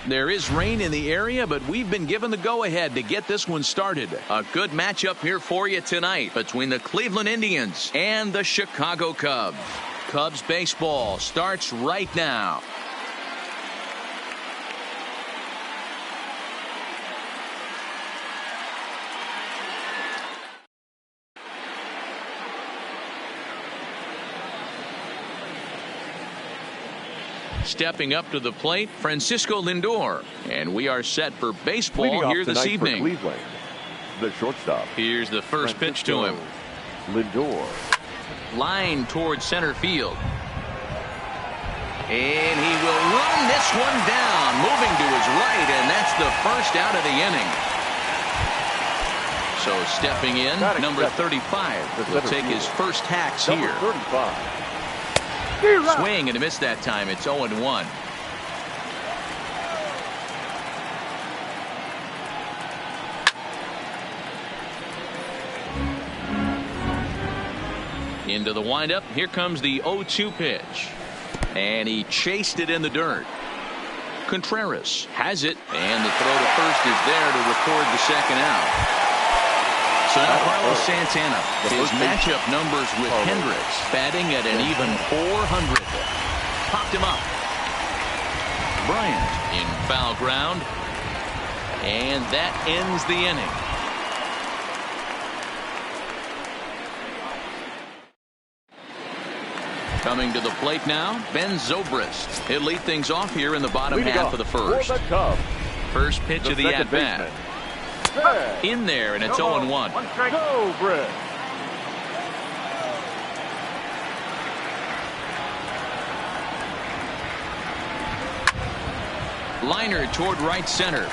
There is rain in the area, but we've been given the go-ahead to get this one started. A good matchup here for you tonight between the Cleveland Indians and the Chicago Cubs. Cubs baseball starts right now. Stepping up to the plate, Francisco Lindor. And we are set for baseball here this evening. For Cleveland, the shortstop. Here's the first pitch to him. Lindor. Line towards center field. And he will run this one down, moving to his right, and that's the first out of the inning. So stepping in, number 35 will take his first hacks here. 35. Swing and a miss that time. It's 0-1. Into the windup. Here comes the 0-2 pitch. And he chased it in the dirt. Contreras has it. And the throw to first is there to record the second out. So now Carlos Santana, his matchup numbers with Hendricks, batting at an even .400. Popped him up. Bryant in foul ground. And that ends the inning. Coming to the plate now, Ben Zobrist. He'll lead things off here in the bottom half of the first. First pitch of the at-bat. In there, and it's 0-1. Liner toward right center.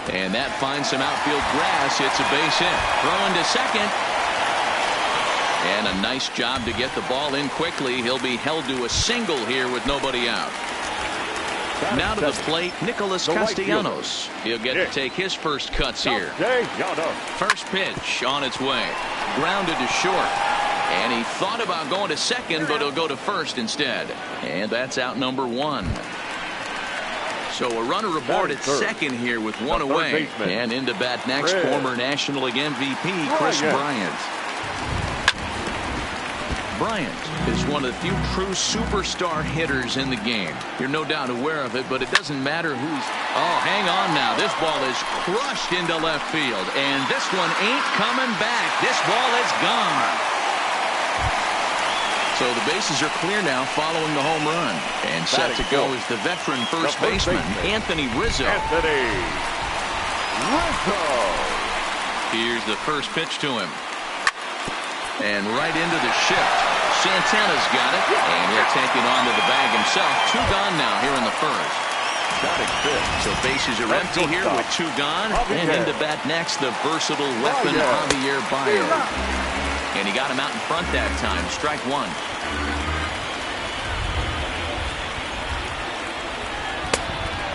And that finds some outfield grass. It's a base hit. Throwing to second. And a nice job to get the ball in quickly. He'll be held to a single here with nobody out. Now to the plate, Nicholas Castellanos. He'll get to take his first cuts here. First pitch on its way. Grounded to short. And he thought about going to second, but he'll go to first instead. And that's out number 1. So a runner aboard at second here with one away. And into bat next, former National League MVP, Chris Bryant. Bryant is one of the few true superstar hitters in the game. You're no doubt aware of it, but it doesn't matter who's... Oh, hang on now. This ball is crushed into left field, and this one ain't coming back. This ball is gone. So the bases are clear now following the home run. And set to go is the veteran first baseman, Anthony Rizzo. Here's the first pitch to him. And right into the shift. Santana's got it, and he'll take it onto the bag himself. 2 gone now here in the first. So bases are empty here with 2 gone. And into bat next, the versatile weapon, Javier Baez. And he got him out in front that time. Strike 1.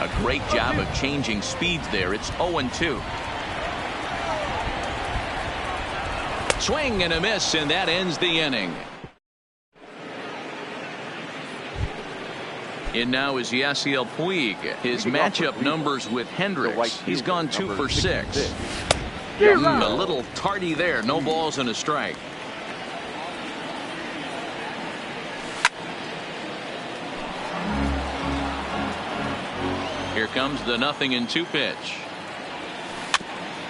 A great job of changing speeds there. It's 0-2. Swing and a miss, and that ends the inning. In now is Yasiel Puig. His matchup numbers with Hendricks. He's gone 2 for 6. A little tardy there. No balls and a strike. Here comes the 0-2 pitch.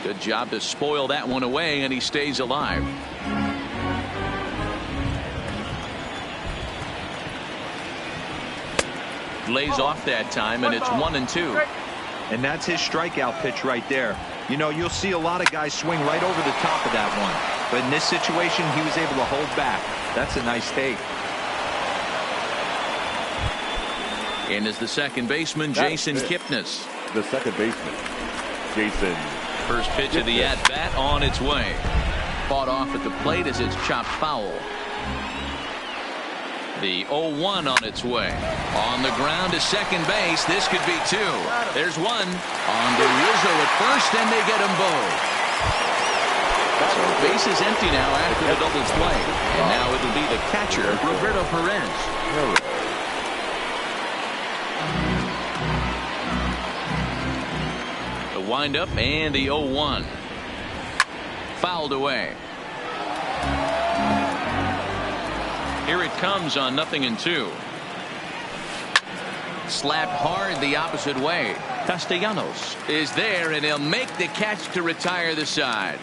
Good job to spoil that one away, and he stays alive. Lays off that time, and it's 1-2. And that's his strikeout pitch right there. You know, you'll see a lot of guys swing right over the top of that one. But in this situation, he was able to hold back. That's a nice take. In is the second baseman, Jason Kipnis. The second baseman, Jason. First pitch of the at-bat on its way. Fought off at the plate as it's chopped foul. The 0-1 on its way. On the ground to second base. This could be 2. There's 1. On to Rizzo at first, and they get them both. So base is empty now after the double play. And now it'll be the catcher, Roberto Perez. windup and the 0-1. Fouled away. Here it comes on 0-2. Slapped hard the opposite way. Castellanos is there, and he'll make the catch to retire the side.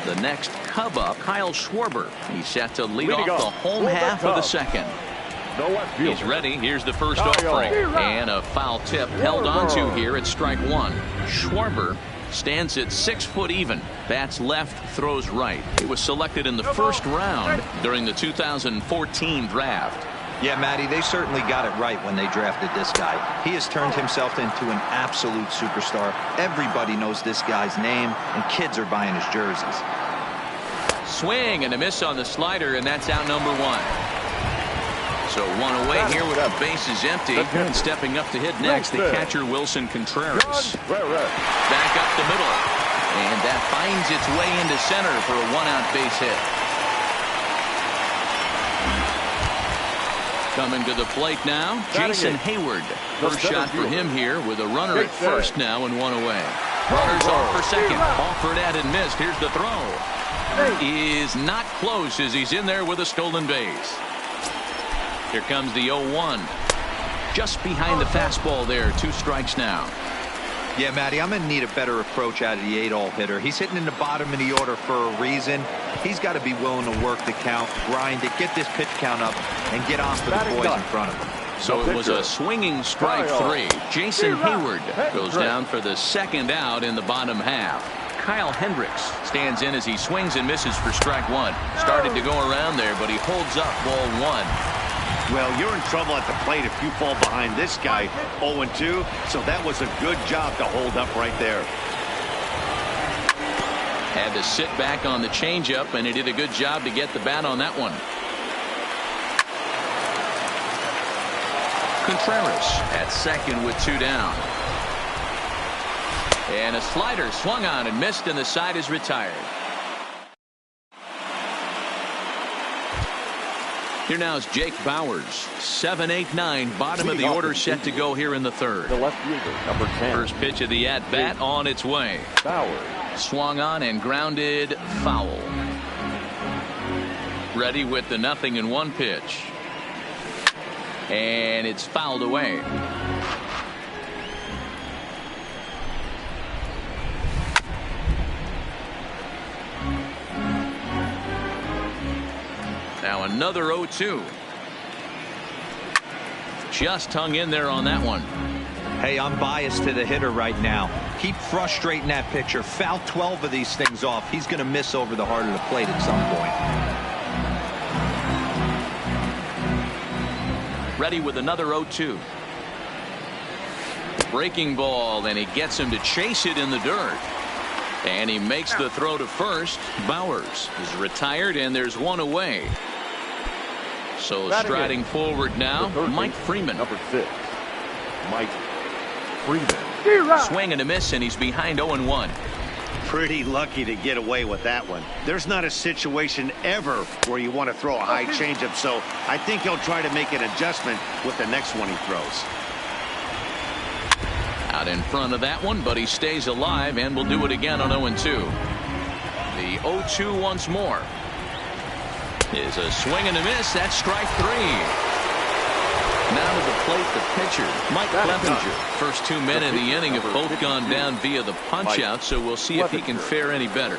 The next Cub up, Kyle Schwarber. He's set to lead off the home half of the second. He's ready. Here's the first offering. And a foul tip held onto here at strike one. Schwarber stands at 6 foot even. Bats left, throws right. He was selected in the first round during the 2014 draft. Yeah, Matty, they certainly got it right when they drafted this guy. He has turned himself into an absolute superstar. Everybody knows this guy's name, and kids are buying his jerseys. Swing and a miss on the slider, and that's out number one. So one away here with the bases empty. And stepping up to hit next, the catcher Wilson Contreras. Back up the middle. And that finds its way into center for a one-out base hit. Coming to the plate now, Jason Hayward. First shot for him here with a runner at first now and one away. Runners off for second. Offered at and missed. Here's the throw. Is not close as he's in there with a stolen base. Here comes the 0-1. Just behind the fastball there. 2 strikes now. Yeah, Matty, I'm going to need a better approach out of the 8-all hitter. He's hitting in the bottom of the order for a reason. He's got to be willing to work the count, grind it, get this pitch count up, and get on for the boys in front of him. So it was a swinging strike 3. Jason Hayward goes down for the second out in the bottom half. Kyle Hendricks stands in as he swings and misses for strike 1. Started to go around there, but he holds up ball 1. Well, you're in trouble at the plate if you fall behind this guy 0-2, so that was a good job to hold up right there. Had to sit back on the changeup, and he did a good job to get the bat on that one. Contreras at second with 2 down. And a slider swung on and missed, and the side is retired. Here now is Jake Bowers. 7, 8, 9. Bottom of the order set to go here in the third. The left fielder, number 10. First pitch of the at-bat on its way. Bowers. Swung on and grounded foul. Ready with the 0-1 pitch. And it's fouled away. Now another 0-2. Just hung in there on that one. Hey, I'm biased to the hitter right now. Keep frustrating that pitcher. Foul 12 of these things off. He's going to miss over the heart of the plate at some point. Ready with another 0-2. Breaking ball, and he gets him to chase it in the dirt. And he makes the throw to first. Bowers is retired, and there's one away. So striding forward now, Mike Freeman. Number 6, Mike Freeman. Swing and a miss, and he's behind 0-1. Pretty lucky to get away with that one. There's not a situation ever where you want to throw a high changeup, so I think he'll try to make an adjustment with the next one he throws. Out in front of that one, but he stays alive and will do it again on 0-2. The 0-2 once more. Is a swing and a miss. That's strike 3. Now to the plate, the pitcher, Mike Clevenger. First 2 men in the inning have both gone down via the punch-out, so we'll see if he can fare any better.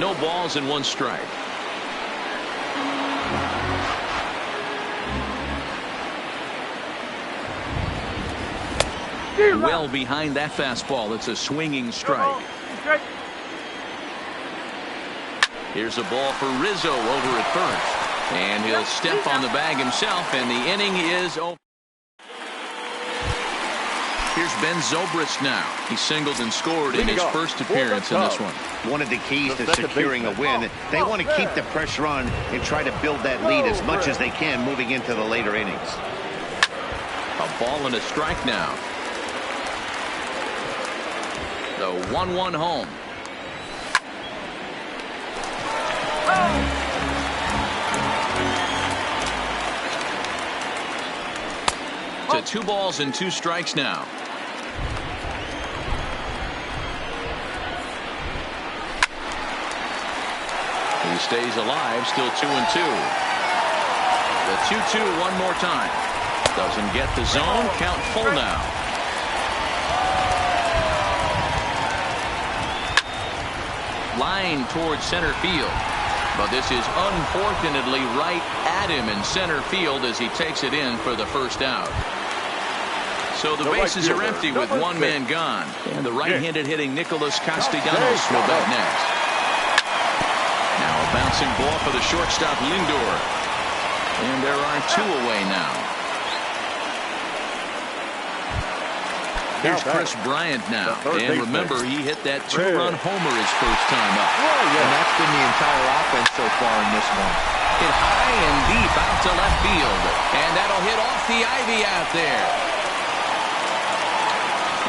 No balls and 1 strike. Well behind that fastball. It's a swinging strike. Here's a ball for Rizzo over at first. And he'll step on the bag himself, and the inning is over. Here's Ben Zobrist now. He singled and scored in his first appearance in this one. One of the keys to securing a win, they want to keep the pressure on and try to build that lead as much as they can moving into the later innings. A ball and a strike now. The 1-1 home. to 2 balls and 2 strikes now. He stays alive, still 2-2. The 2-2 one more time. Doesn't get the zone. Count full now. Line towards center field. But this is unfortunately right at him in center field as he takes it in for the first out. So the bases are empty with 1 man gone. And the right-handed hitting Nicholas Castellanos will bat next. Now a bouncing ball for the shortstop Lindor. And there are 2 away now. Here's Chris Bryant now. And remember, he hit that 2-run homer his first time up. And that's been the entire offense so far in this one. Hit high and deep out to left field. And that'll hit off the ivy out there.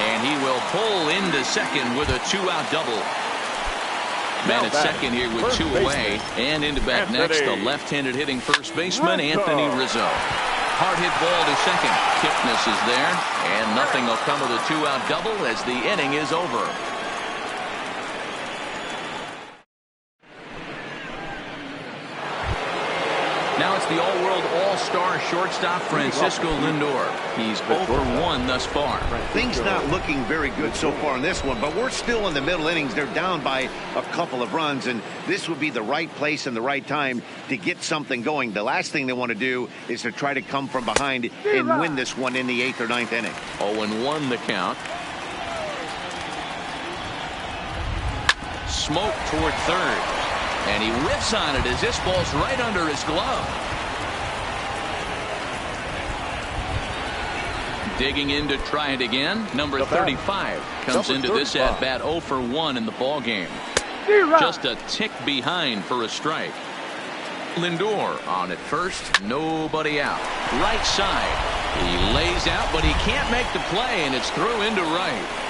And he will pull into second with a 2-out double. Man at second here with 2 away. And into bat next, the left-handed hitting first baseman, Anthony Rizzo. Hard hit ball to second. Kipnis is there. And nothing will come of the 2-out double as the inning is over. Now it's the all-world all-star shortstop Francisco Lindor. He's 0 for 1 thus far. Things not looking very good so far in this one, but we're still in the middle innings. They're down by a couple of runs, and this would be the right place and the right time to get something going. The last thing they want to do is to try to come from behind and win this one in the 8th or 9th inning. 0-1 the count. Smoke toward third. And he whiffs on it as this ball's right under his glove. Digging in to try it again. Number 35 comes into this at-bat 0 for 1 in the ballgame. Just a tick behind for a strike. Lindor on at first. Nobody out. Right side. He lays out, but he can't make the play, and it's through into right.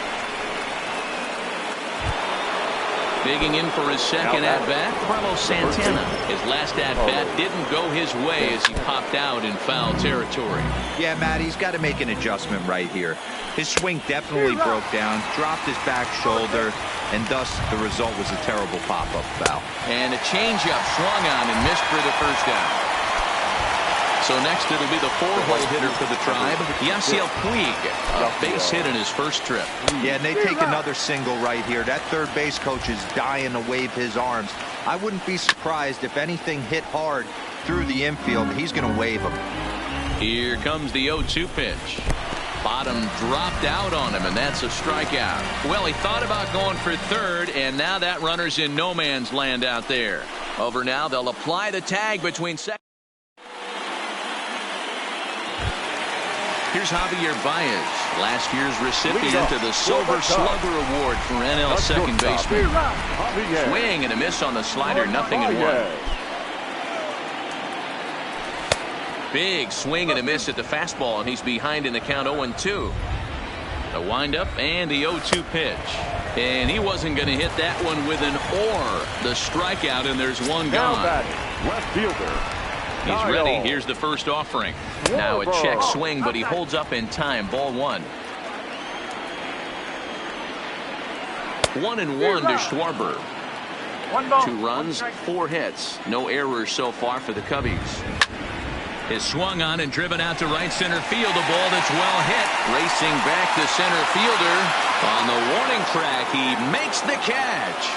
Digging in for his second at-bat, Carlos Santana. His last at-bat didn't go his way as he popped out in foul territory. Yeah, Matt, he's got to make an adjustment right here. His swing definitely broke down, dropped his back shoulder, and thus the result was a terrible pop-up foul. And a changeup swung on and missed for the first out. So next it'll be the 4-hole hitter for the Tribe, Yasiel Puig, a base hit in his first trip. Yeah, and they take another single right here. That third base coach is dying to wave his arms. I wouldn't be surprised if anything hit hard through the infield. He's going to wave him. Here comes the 0-2 pitch. Bottom dropped out on him, and that's a strikeout. Well, he thought about going for third, and now that runner's in no man's land out there. Over now, they'll apply the tag between second. Here's Javier Baez, last year's recipient of the Silver Slugger Award for NL second baseman. Swing and a miss on the slider, 0-1. Big swing and a miss at the fastball, and he's behind in the count 0-2. The windup and the 0-2 pitch. And he wasn't going to hit that one with an or. The strikeout, and there's one gone. Left fielder. He's ready. Here's the first offering. Now a check swing, but he holds up in time. Ball 1. 1-1 to Schwarber. 2 runs, 4 hits. No errors so far for the Cubbies. Is swung on and driven out to right center field. A ball that's well hit. Racing back the center fielder. On the warning track, he makes the catch.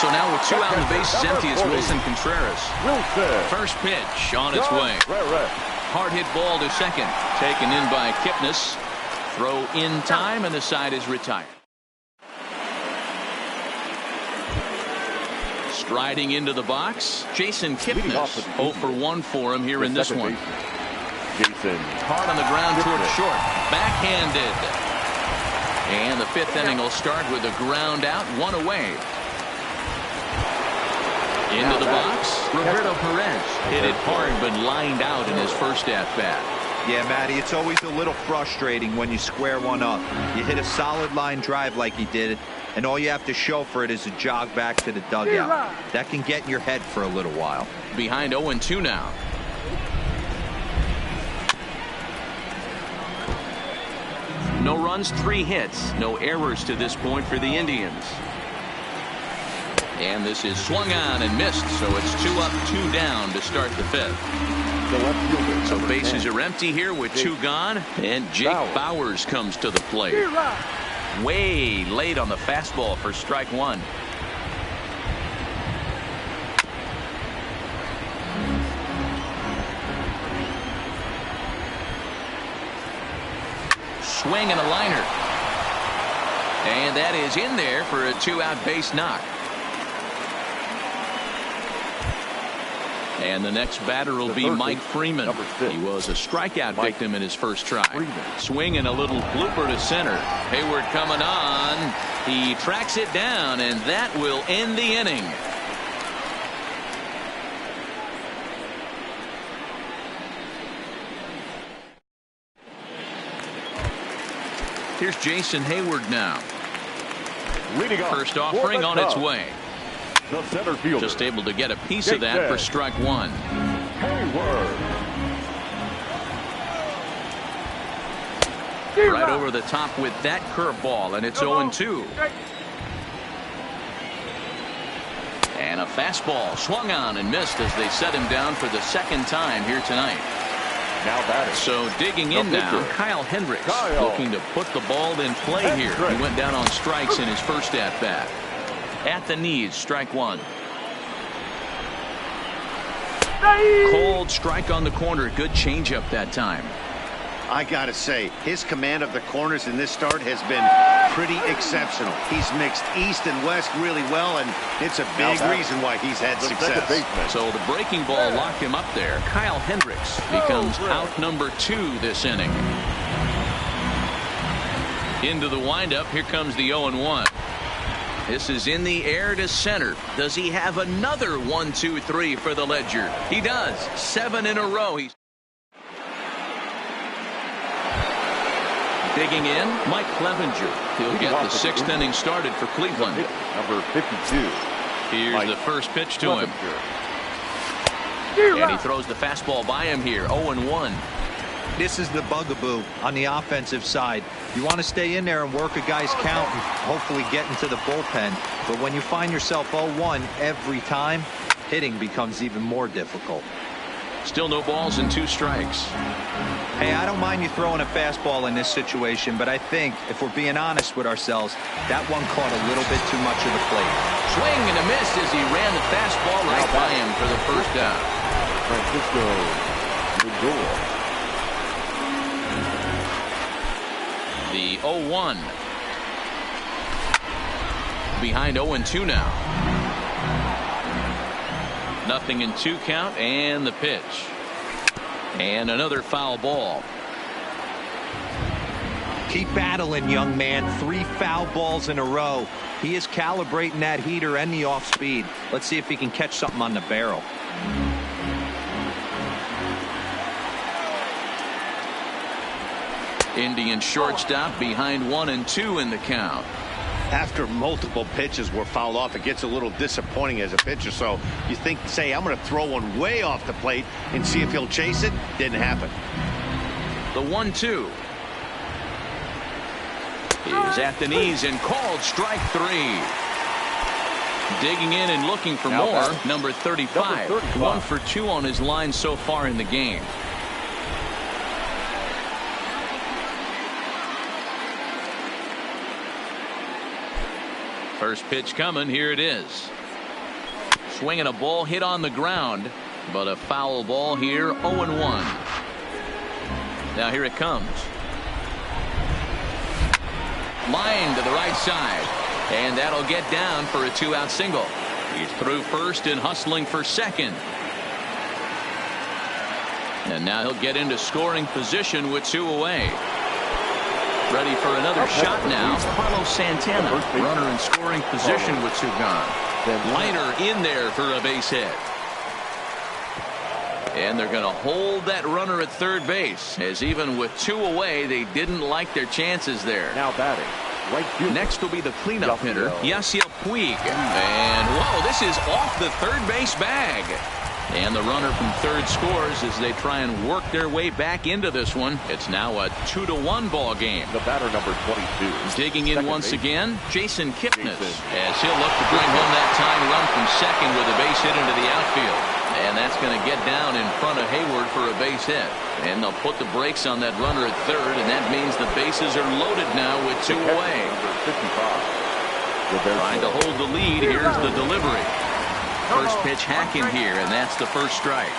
So now with 2 out and the bases empty, it's Wilson Contreras. First pitch on its way. Hard hit ball to second. Taken in by Kipnis. Throw in time, and the side is retired. Striding into the box, Jason Kipnis. 0 for 1 for him here in this one. Hard on the ground toward short. Backhanded. And the 5th inning will start with a ground out, 1 away. Into the box, Roberto Perez hit it hard but lined out in his first at-bat. Yeah, Matty, it's always a little frustrating when you square one up. You hit a solid line drive like he did, and all you have to show for it is a jog back to the dugout. That can get in your head for a little while. Behind 0-2 now. runs, 3 hits. No errors to this point for the Indians. And this is swung on and missed, so it's 2 up, 2 down to start the 5th. The left fielder. So bases are empty here with 2 gone. And Jake Bowers comes to the plate. Way late on the fastball for strike 1. Swing and a liner. And that is in there for a 2-out base knock. And the next batter will be Mike Freeman. He was a strikeout victim in his first try. Swing and a little blooper to center. Hayward coming on. He tracks it down, and that will end the inning. Here's Jason Hayward now. First offering on its way. The center fielder. Just able to get a piece of that for strike 1. Hayward. Right over the top with that curveball, and it's 0-2. And a fastball swung on and missed as they set him down for the second time here tonight. Now batting. So digging in now, Kyle Hendricks looking to put the ball in play here. He went down on strikes in his first at-bat. At the knees, strike 1. Cold strike on the corner. Good changeup that time. I gotta say, his command of the corners in this start has been pretty exceptional. He's mixed east and west really well, and it's a big reason why he's had success. So the breaking ball locked him up there. Kyle Hendricks becomes out number 2 this inning. Into the windup. Here comes the 0-1. This is in the air to center. Does he have another 1-2-3 for the ledger? He does. 7 in a row. He's digging in, Mike Clevenger. He'll get the 6th inning started for Cleveland. Number 52. Here's the first pitch to him. And he throws the fastball by him here. 0-1. This is the bugaboo on the offensive side. You want to stay in there and work a guy's count and hopefully get into the bullpen. But when you find yourself 0-1 every time, hitting becomes even more difficult. Still no balls and 2 strikes. Hey, I don't mind you throwing a fastball in this situation, but I think if we're being honest with ourselves, that one caught a little bit too much of the plate. Swing and a miss as he ran the fastball right by him for the first down. Francisco Lindor. The 0-1. Behind 0-2 now. 0-2 count and the pitch. And another foul ball. Keep battling, young man. 3 foul balls in a row. He is calibrating that heater and the off speed. Let's see if he can catch something on the barrel. Indian shortstop behind 1-2 in the count. After multiple pitches were fouled off, it gets a little disappointing as a pitcher. So you think, say, I'm going to throw one way off the plate and see if he'll chase it. Didn't happen. The 1-2 is at the knees and called strike 3. Digging in and looking for more. Number 35. 1 for 2 on his line so far in the game. First pitch coming. Here it is. Swinging a ball hit on the ground, but a foul ball here. 0-1. Now here it comes. Line to the right side, and that'll get down for a 2-out single. He's through first and hustling for second. And now he'll get into scoring position with 2 away. Ready for another shot now. Carlos Santana, runner in scoring position with 2 gone. Liner in there for a base hit. And they're going to hold that runner at third base, as even with 2 away, they didn't like their chances there. Now batting. Right field. Next will be the cleanup hitter, Yasiel Puig. And, whoa, this is off the third base bag. And the runner from third scores as they try and work their way back into this one. It's now a 2-1 ball game. The batter, number 22. Digging in once again, Jason Kipnis, as he'll look to bring home that tying run from second with a base hit into the outfield. And that's going to get down in front of Hayward for a base hit. And they'll put the brakes on that runner at third, and that means the bases are loaded now with two away. Trying to hold the lead. Here's the delivery. First pitch hacking here, and that's the first strike.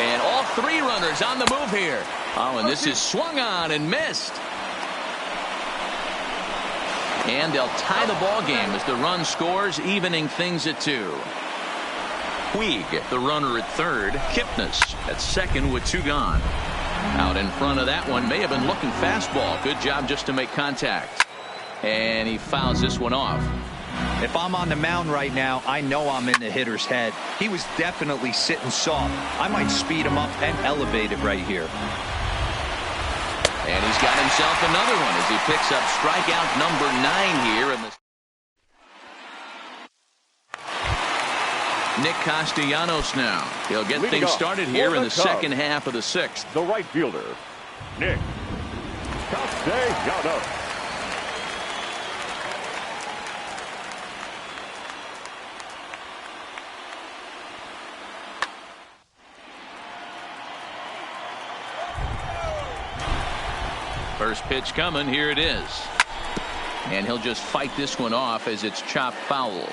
And all three runners on the move here. Oh, and this is swung on and missed. And they'll tie the ball game as the run scores, evening things at 2. Puig, the runner at third. Kipnis at second with 2 gone. Out in front of that one, may have been looking fastball. Good job just to make contact. And he fouls this one off. If I'm on the mound right now, I know I'm in the hitter's head. He was definitely sitting soft. I might speed him up and elevate it right here. And he's got himself another one as he picks up strikeout number 9 here in the Nick Castellanos now. He'll get things started here in the second half of the 6th. The right fielder, Nick Castellanos. First pitch coming. Here it is. And he'll just fight this one off as it's chopped foul.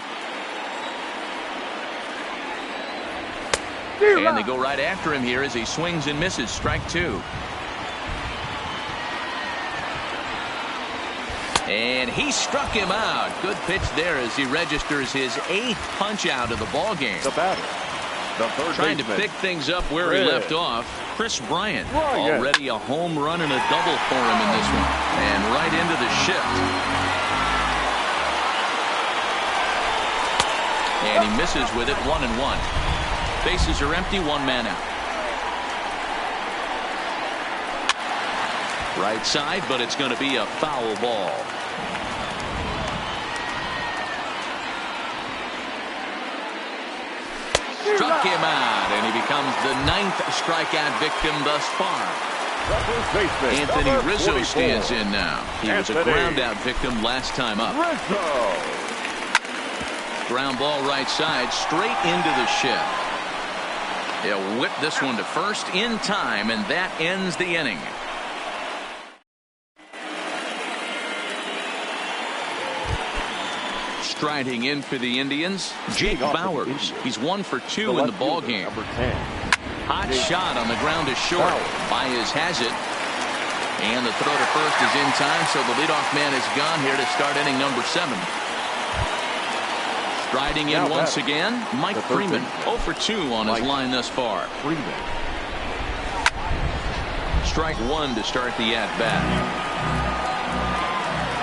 And they go right after him here as he swings and misses. Strike 2. And he struck him out. Good pitch there as he registers his 8th punch out of the ball game. The batter, the third Trying baseman. to pick things up where he left off. Chris Bryant. Already a home run and a double for him in this one. And right into the shift. And he misses with it. 1-1. Bases are empty. 1 man out. Right side, but it's going to be a foul ball. Struck him out, and he becomes the 9th strikeout victim thus far. Anthony Rizzo stands in now. He was a ground out victim last time up. Ground ball right side, straight into the shift. He'll whip this one to first in time, and that ends the inning. Striding in for the Indians, Jake Bauers. He's 1 for 2 in the ball game. Hot shot on the ground is short. Baez has it. And the throw to first is in time, so the leadoff man is gone here to start inning number 7. Striding in once again, Mike Freeman. 0 for 2 on his line thus far. Strike 1 to start the at-bat.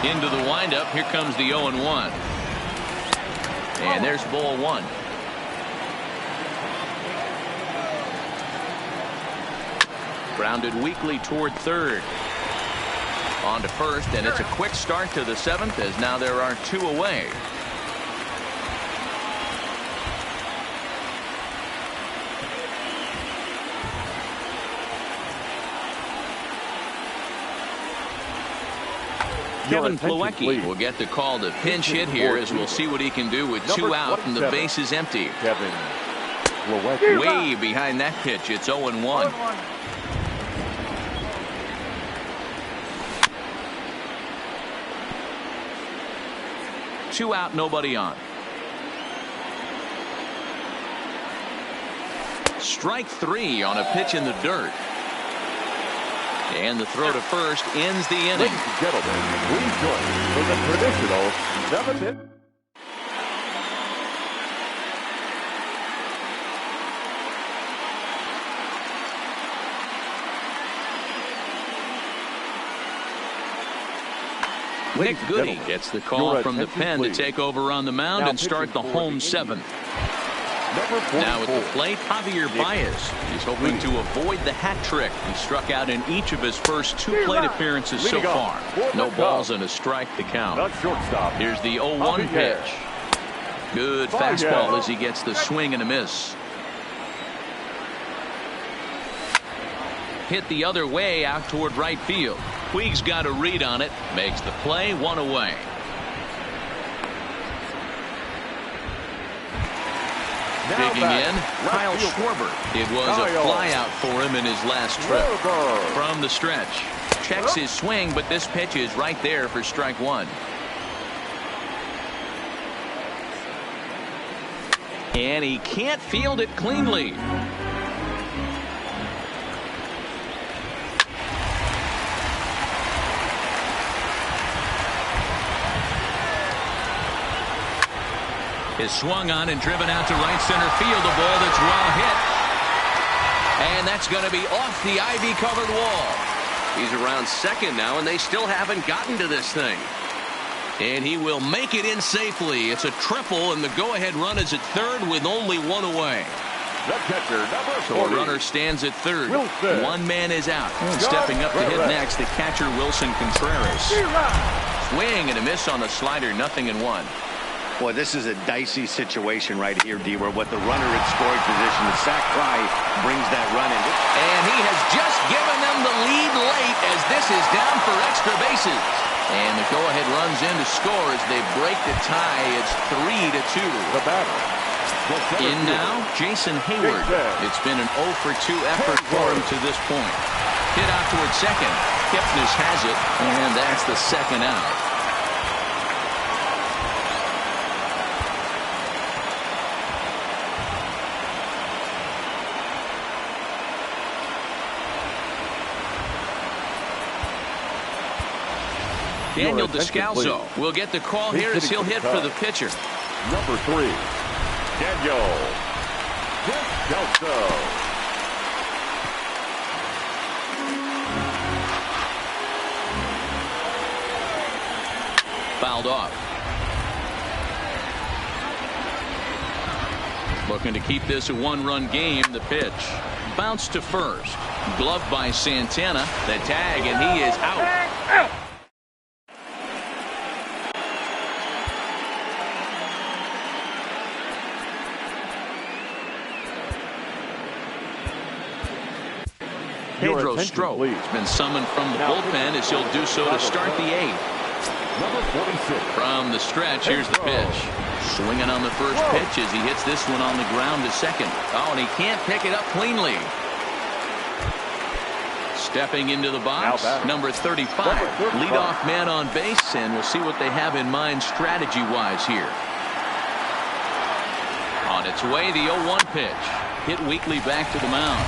Into the windup, here comes the 0-1. And there's ball 1. Grounded weakly toward third. On to first, and it's a quick start to the 7th as now there are 2 away. Kevin Plawecki will get the call to pinch hit here as we'll see what he can do with 2 out and the base is empty. Kevin Plawecki. Way behind that pitch. It's 0-1. Two out, nobody on. Strike 3 on a pitch in the dirt. And the throw to first ends the inning. Ladies and gentlemen, please join me for the traditional 7th inning. Nick Goody gets the call from the pen to take over on the mound and start the home 7th. Now at the plate, Javier Baez. He's hoping to avoid the hat trick. He struck out in each of his first 2 plate appearances so far. No balls and a strike to count. Here's the 0-1 pitch. Good fastball as he gets the swing and a miss. hit the other way out toward right field. Puig's got a read on it. Makes the play, 1 away. Digging in, Kyle Schwarber. It was a flyout for him in his last trip. From the stretch. Checks his swing, but this pitch is right there for strike 1. And he can't field it cleanly. Is swung on and driven out to right center field. A ball that's well hit. And that's going to be off the ivy-covered wall. He's around second now, and they still haven't gotten to this thing. And he will make it in safely. It's a triple, and the go-ahead run is at third with only 1 away. The catcher, number 40. So a runner stands at third. Wilson. 1 man is out. And stepping up to hit next, the catcher, Wilson Contreras. Swing and a miss on the slider, 0-1. Boy, this is a dicey situation right here, D, where with the runner in scoring position, the sac fly brings that run in. And he has just given them the lead late as this is down for extra bases. And the go-ahead runs in to score as they break the tie. It's 3-2. The batter. In now, Jason Hayward. It's been an 0-for-2 effort for him to this point. Hit out toward second. Kipnis has it, and that's the second out. Daniel Descalso will get the call here as he'll hit for the pitcher. Number 3, Daniel Descalso. Fouled off. Looking to keep this a 1-run game. The pitch. Bounce to first. Glove by Santana. The tag, and he is out. Pedro Strop has been summoned from the bullpen as he'll do so to start the 8th. Number 46. From the stretch, here's the pitch. Swinging on the first pitch as he hits this one on the ground to second. Oh, and he can't pick it up cleanly. Stepping into the box, number 35. Leadoff man on base, and we'll see what they have in mind strategy-wise here. On its way, the 0-1 pitch. Hit weakly back to the mound.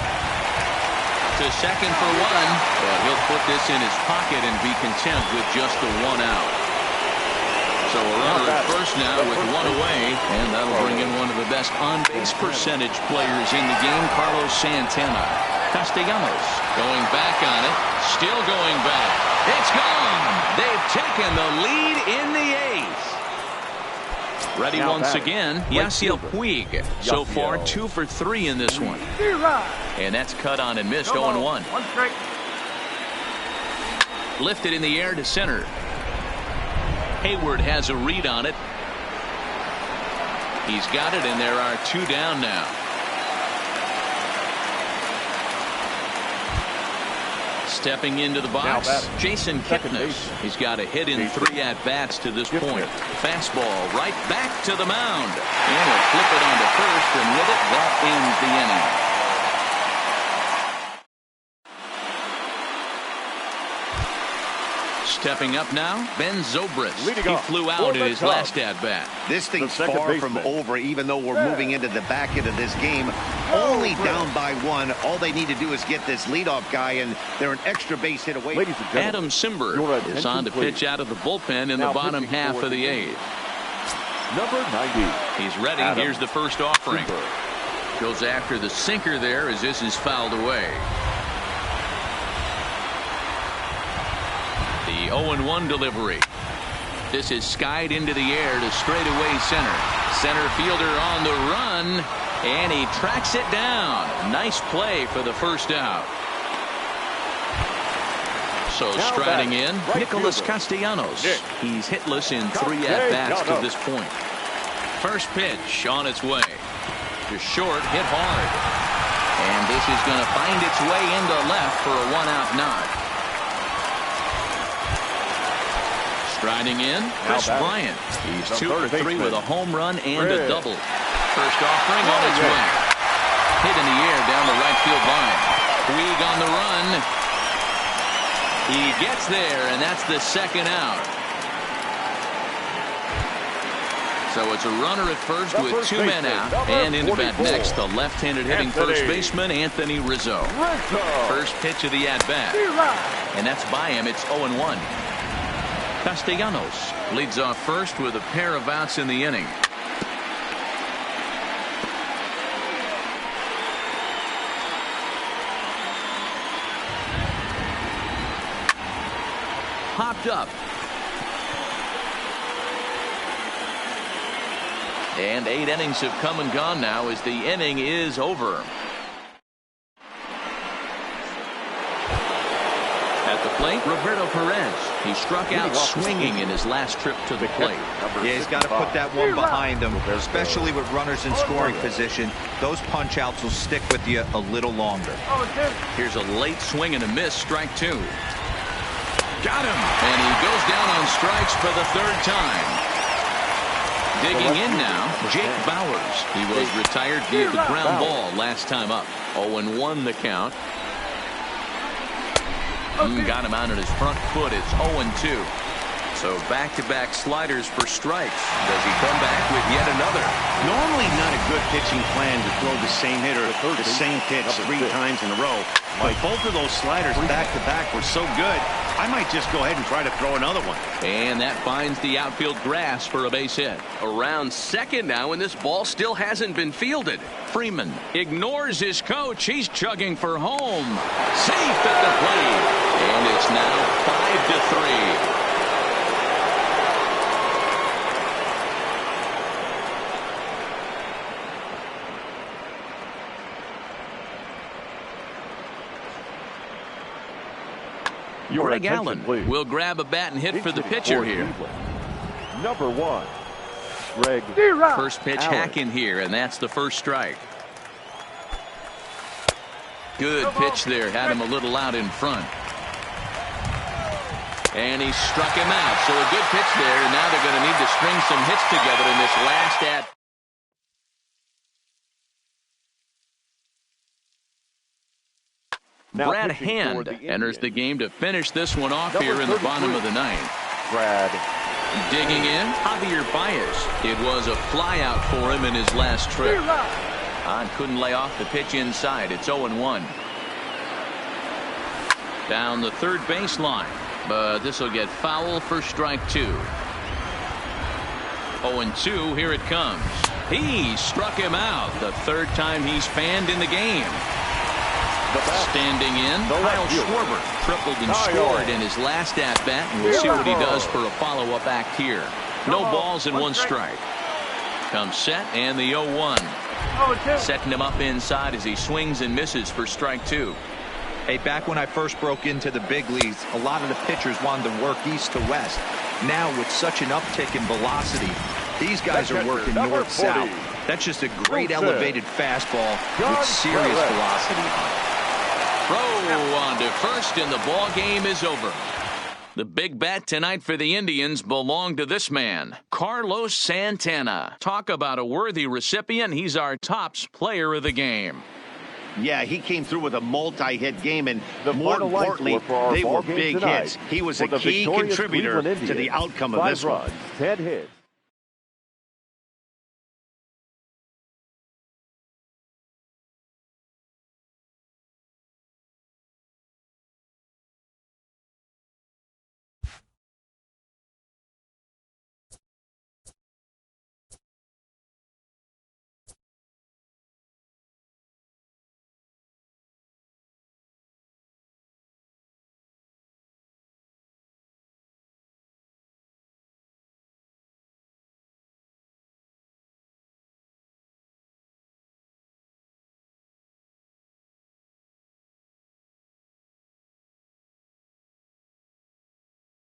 To second for 1, but he'll put this in his pocket and be content with just the 1 out. So a runner at first now with 1 away, and that'll bring in one of the best on-base percentage players in the game, Carlos Santana. Castellanos going back on it, still going back. It's gone. They've taken the lead in the 8th. Ready once again, Yasiel Puig. So far, 2 for 3 in this one. And that's cut on and missed, 0-1. Lifted in the air to center. Hayward has a read on it. He's got it, and there are 2 down now. Stepping into the box, Jason Kipnis. He's got a hit in 3 at-bats to this point. Fastball right back to the mound. And he'll flip it onto first, and with it, that ends the inning. Stepping up now, Ben Zobrist. He flew out in his last at-bat. This thing's far from over, even though we're moving into the back end of this game. Only down by 1. All they need to do is get this leadoff guy, and they're an extra base hit away. Adam Simber is on to pitch out of the bullpen in the bottom half of the 8th. Number 90. He's ready. Here's the first offering. Goes after the sinker there as this is fouled away. The 0-1 delivery. This is skied into the air to straightaway center. Center fielder on the run, and he tracks it down. Nice play for the first out. So striding in, Nicholas Castellanos. He's hitless in 3 at-bats to this point. First pitch on its way. To short, hit hard. And this is going to find its way into left for a one-out knock. Striding in, Chris Bryant. He's 2 for 3 with a home run and a double. First offering on its way. Hit in the air down the right field line. Puig on the run. He gets there, and that's the second out. So it's a runner at first with 2 men out. And into bat next, the left-handed hitting first baseman, Anthony Rizzo. First pitch of the at-bat. And that's by him. It's 0-1. Castellanos leads off first with a pair of outs in the inning. Popped up. And 8 innings have come and gone now as the inning is over. At the plate, Roberto Perez. He struck out swinging in his last trip to the plate. Yeah, he's got to put that one behind him, especially with runners in scoring position. Those punch-outs will stick with you a little longer. Here's a late swing and a miss, strike 2. Got him! And he goes down on strikes for the 3rd time. Digging in now, Jake Bowers. He was retired via the ground ball last time up. 0-1 the count. Got him out on his front foot. It's 0-2. So back-to-back sliders for strikes. Does he come back with yet another? Normally not a good pitching plan to throw the same hitter the same pitch 3 times in a row. But both of those sliders back-to-back were so good, I might just go ahead and try to throw another one. And that finds the outfield grass for a base hit. Around second now, and this ball still hasn't been fielded. Freeman ignores his coach. He's chugging for home. Safe at the plate. And it's now 5-3. Greg Allen will grab a bat and hit for the pitcher here. Number 1, Greg. First pitch hack in here, and that's the first strike. Good pitch there. Had him a little out in front. And he struck him out. So a good pitch there, and now they're going to need to string some hits together in this last at. Brad Hand enters the game to finish this one off here in the bottom of the 9th. Brad. Digging in, Javier Baez. It was a flyout for him in his last trip. Couldn't lay off the pitch inside. It's 0-1. Down the third baseline, but this will get foul for strike 2. 0-2. Here it comes. He struck him out. The 3rd time he's fanned in the game. Standing in, Kyle Schwarber tripled and scored in his last at-bat, and we'll see what he does for a follow-up act here. No balls and 1 strike. Comes set, and the 0-1. Setting him up inside as he swings and misses for strike 2. Hey, back when I first broke into the big leagues, a lot of the pitchers wanted to work east to west. Now, with such an uptick in velocity, these guys are working north-south. That's just a great elevated fastball with serious velocity. Throw on to first, and the ball game is over. The big bat tonight for the Indians belonged to this man, Carlos Santana. Talk about a worthy recipient. He's our tops player of the game. Yeah, he came through with a multi-hit game, and more importantly, they were big hits. He was a key contributor to the outcome of this one. 10 hits.